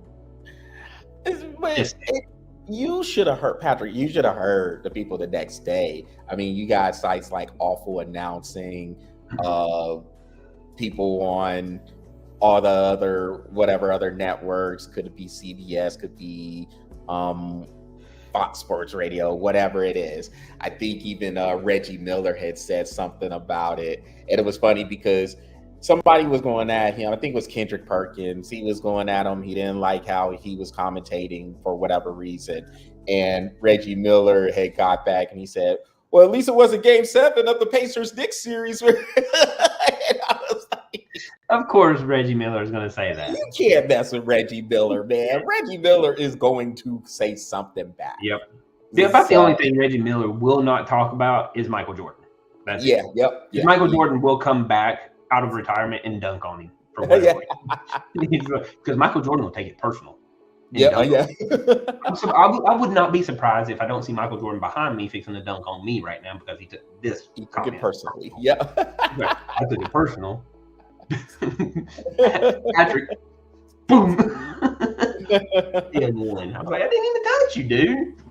You should have heard, Patrick. You should have heard the people the next day. I mean, you got sites like Awful Announcing, people on all the other networks. Could it be CBS? Could be Fox Sports Radio, whatever it is. I think even Reggie Miller had said something about it. And it was funny because somebody was going at him. I think it was Kendrick Perkins. He was going at him. He didn't like how he was commentating for whatever reason. And Reggie Miller had got back and he said, well, at least it wasn't game 7 of the Pacers-Knicks series. And I was like, of course, Reggie Miller is going to say that. You can't mess with Reggie Miller, man. Reggie Miller is going to say something back. Yep. About the only thing Reggie Miller will not talk about is Michael Jordan. That's it. Yep. Michael Jordan will come back out of retirement and dunk on him for whatever reason. Because Michael Jordan will take it personal. Yeah. I would not be surprised if I don't see Michael Jordan behind me fixing to dunk on me right now because he took this. He took it personally. Yeah. I took it personal. Patrick, boom. Yeah, one. I was like, I didn't even touch you, dude.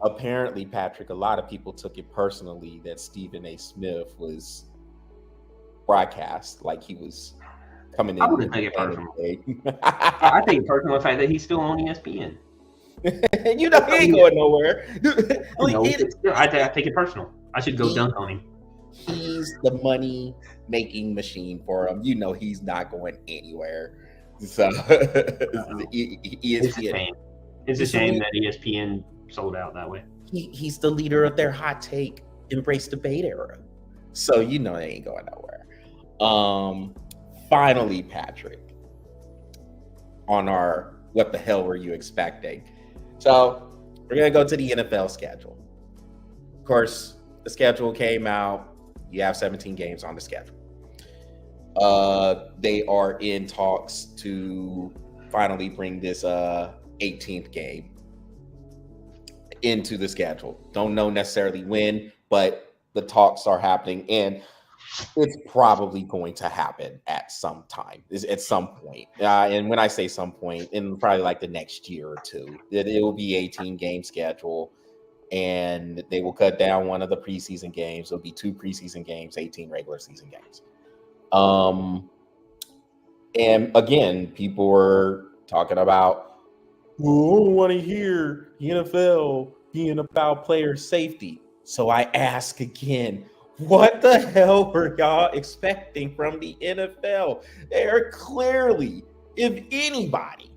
Apparently, Patrick, a lot of people took it personally that Stephen A. Smith was broadcast like he was coming in. I wouldn't take it personal. I take it personal the fact that he's still on ESPN. You know he ain't going nowhere. I take it personal. I should go dunk on him. He's the money making machine for him. You know he's not going anywhere. So ESPN. It's a shame that ESPN sold out that way. He's the leader of their hot take embrace debate era. So you know they ain't going nowhere. Finally, Patrick, on our what the hell were you expecting? So we're gonna go to the NFL schedule. Of course, the schedule came out. You have 17 games on the schedule. They are in talks to finally bring this 18th game into the schedule. Don't know necessarily when, but the talks are happening, and it's probably going to happen at some time, at some point. And when I say some point, in probably like the next year or two, it will be 18 game schedule. And they will cut down one of the preseason games. It'll be 2 preseason games, 18 regular season games. And again, people were talking about, oh, I don't want to hear the NFL being about player safety. So I ask again, what the hell were y'all expecting from the NFL? They are clearly, if anybody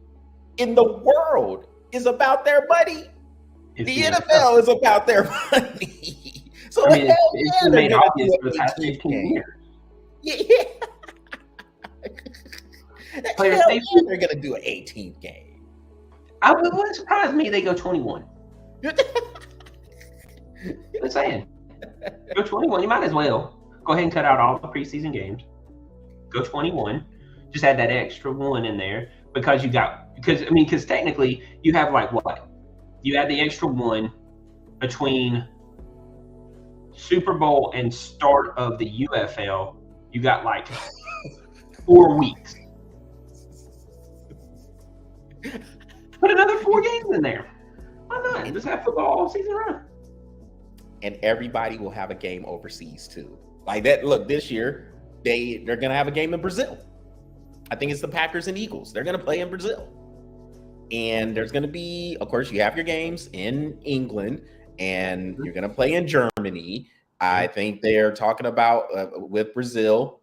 in the world is about their money, the NFL is about their money. So I mean, it's the main obvious for the past 15 years. Yeah. Player safety, they're going to do an 18th game. I wouldn't surprise me they go 21. I'm saying. Go 21. You might as well go ahead and cut out all the preseason games. Go 21. Just add that extra one in there because technically you have like what? You add the extra one between Super Bowl and start of the UFL. You got like 4 weeks. Put another 4 games in there. Why not? Just have football all season round. And everybody will have a game overseas too. Like that. Look, this year they're gonna have a game in Brazil. I think it's the Packers and Eagles. They're gonna play in Brazil. And there's going to be, of course, you have your games in England and you're going to play in Germany. I think they're talking about with Brazil.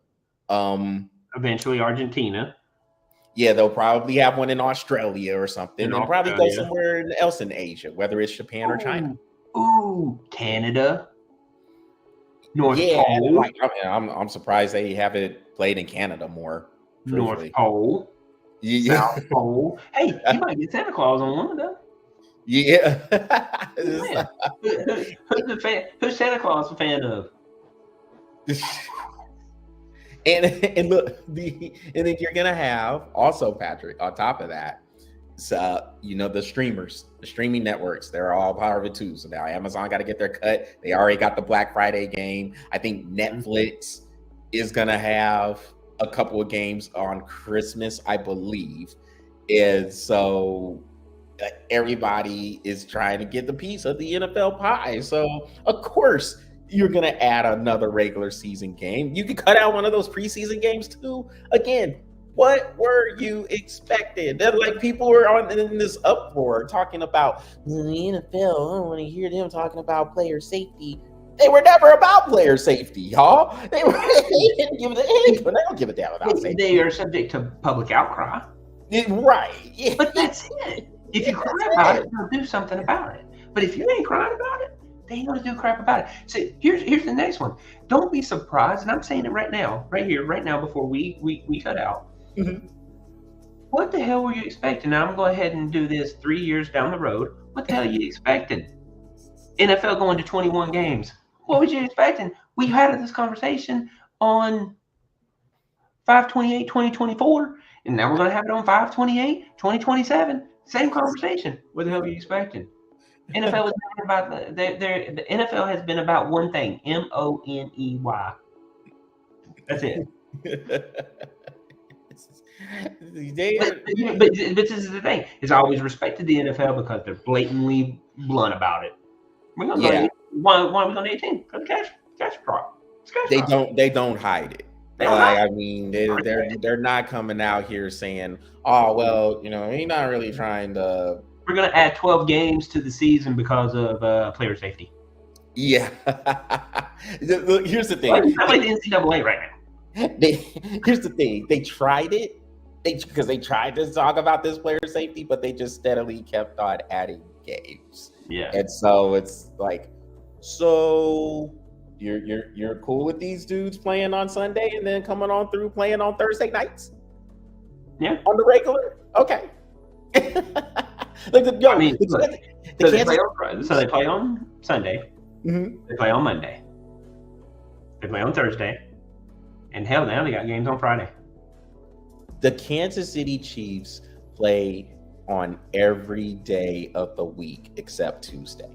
Eventually Argentina. Yeah, they'll probably have one in Australia or something. They'll probably go somewhere else in Asia, whether it's Japan or China. Ooh, Canada. North Pole. Like, I'm surprised they haven't played in Canada more. North Pole. Yeah. South Pole. Hey, you might get Santa Claus on one of them. Yeah. Who's Santa Claus a fan of? And look, and then you're gonna have also, Patrick, on top of that, so the streamers, the streaming networks, they're all part of it too. So now Amazon got to get their cut. They already got the Black Friday game. I think Netflix is gonna have a couple of games on Christmas, I believe. And so everybody is trying to get the piece of the NFL pie. So of course you're going to add another regular season game. You could cut out one of those preseason games too. Again, what were you expecting? That like people were in this uproar talking about the NFL. I don't want to hear them talking about player safety. They were never about player safety, y'all. They didn't give they don't give a damn about safety. They are subject to public outcry. Right. Yeah. But that's it. If you cry about it, you'll do something about it. But if you ain't crying about it, they ain't gonna do crap about it. So here's the next one. Don't be surprised, and I'm saying it right now, right here, right now, before we cut out. Mm-hmm. What the hell were you expecting? Now I'm going to go ahead and do this 3 years down the road. What the hell are you expecting? NFL going to 21 games. What was you expecting? We had this conversation on 5/28/2024, and now we're going to have it on 5/28/2027. Same conversation. What the hell are you expecting? NFL is about the NFL has been about one thing: money. That's it. But this is the thing. It's always respected the NFL because they're blatantly blunt about it. We're gonna go why are we going to 18? For the cash crop. They don't hide it. I mean, they're not coming out here saying, "Oh, well, he's not really trying to." We're going to add 12 games to the season because of player safety. Yeah. Look, here's the thing. It's not like the NCAA right now. Here's the thing. They tried it. Because they tried to talk about this player safety, but they just steadily kept on adding games. Yeah. And so it's like, so you're cool with these dudes playing on Sunday and then coming on through playing on Thursday nights? Yeah. On the regular? Okay. They play on Sunday. Mm-hmm. They play on Monday. They play on Thursday. And hell, now they got games on Friday. The Kansas City Chiefs play on every day of the week except Tuesday.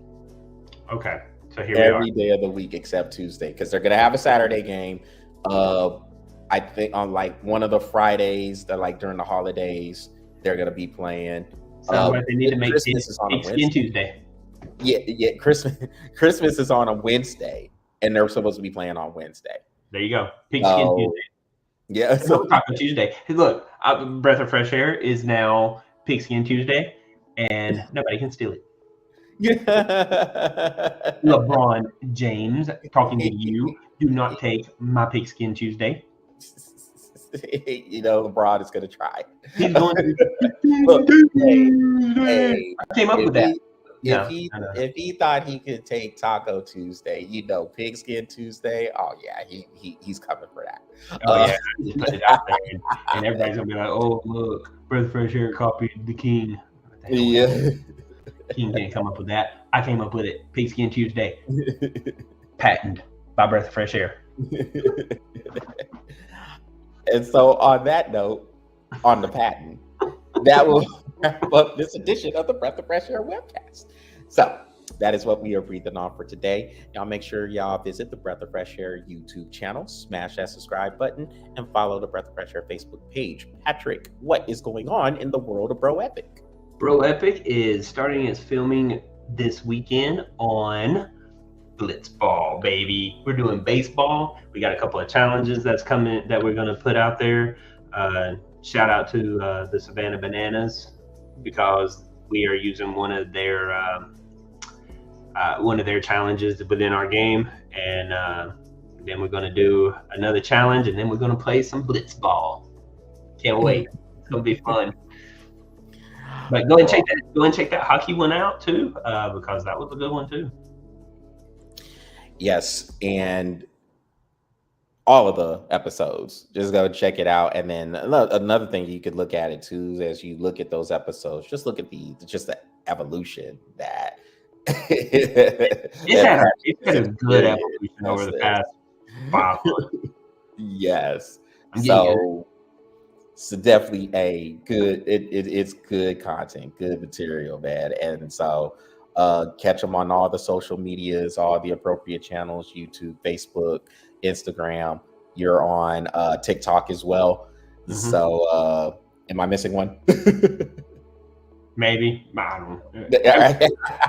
Okay, so here every day of the week except Tuesday, because they're gonna have a Saturday game. I think on like one of the Fridays that like during the holidays they're gonna be playing. So they need to make Christmas is on a Wednesday. Tuesday. Yeah. Christmas is on a Wednesday, and they're supposed to be playing on Wednesday. There you go. Pigskin Tuesday. Yeah, so Taco Tuesday. Hey, look, Breath of Fresh Air is now Pigskin Tuesday, and nobody can steal it. Yeah. LeBron James talking to you. Do not take my Pigskin Tuesday. LeBron is going to try. He's going to. Look, hey, I came up with that. If he thought he could take Taco Tuesday, Pigskin Tuesday, oh yeah, he's coming for that. Oh yeah, just put it out there, and everybody's gonna be like, "Oh look, Breath of Fresh Air copied the King." Yeah, King didn't come up with that. I came up with it. Pigskin Tuesday, patented by Breath of Fresh Air. And so, on that note, on the patent, that will wrap up this edition of the Breath of Fresh Air webcast. So that is what we are breathing on for today. Y'all make sure y'all visit the Breath of Fresh Air YouTube channel, smash that subscribe button, and follow the Breath of Fresh Air Facebook page. Patrick, what is going on in the world of Bro Epic? Bro Epic is starting its filming this weekend on Blitzball, baby. We're doing baseball. We got a couple of challenges that's coming that we're going to put out there. Shout out to the Savannah Bananas, because we are using one of their challenges within our game, and then we're going to do another challenge, and then we're going to play some Blitzball. Can't wait. It's going to be fun. But go and check that hockey one out too, because that was a good one too. Yes, and all of the episodes, just go check it out. And then another thing you could look at it too, as you look at those episodes, just look at the evolution that it's had a good evolution over the past 5 months. Yes, so definitely a good. It's good content, good material, man. And so catch them on all the social medias, all the appropriate channels: YouTube, Facebook, Instagram. You're on TikTok as well. Mm-hmm. So am I missing one? Maybe. I don't know.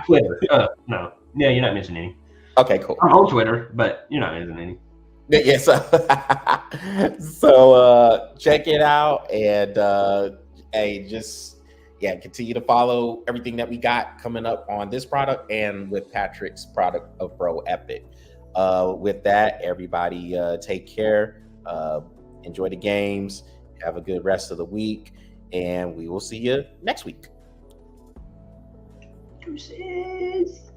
Twitter. No, you're not missing any. Okay, cool. I'm on Twitter, but you're not missing any. Yes. So check it out, and continue to follow everything that we got coming up on this product and with Patrick's product of Bro Epic. With that, everybody take care. Enjoy the games. Have a good rest of the week. And we will see you next week. Deuces.